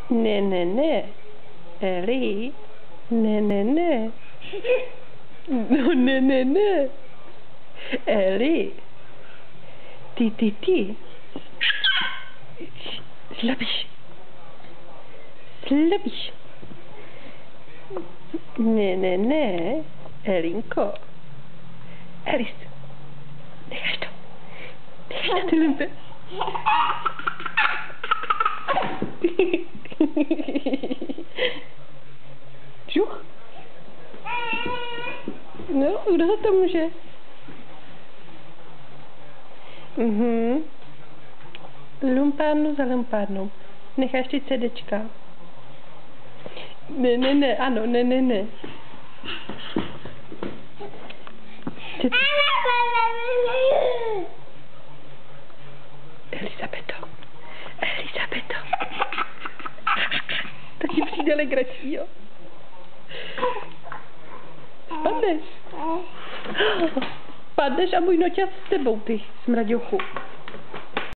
Ne, ne, ne. Eli. Ne, ne, ne. No, ne, ne, ne. Eli. Ti. Slabiš. Slabiš. Ne, ne, ne. Elinko. Elis. Necháš to. Necháš to, ty limpe. Čuch. No, kdo za to může? Lumpárnu za lumpárnou. Necháš ty CDčka. Ne, ano, ne. Elisabeto. To ti přijde legrační, jo? Spadneš a můj noťas s tebou, ty smraďochu.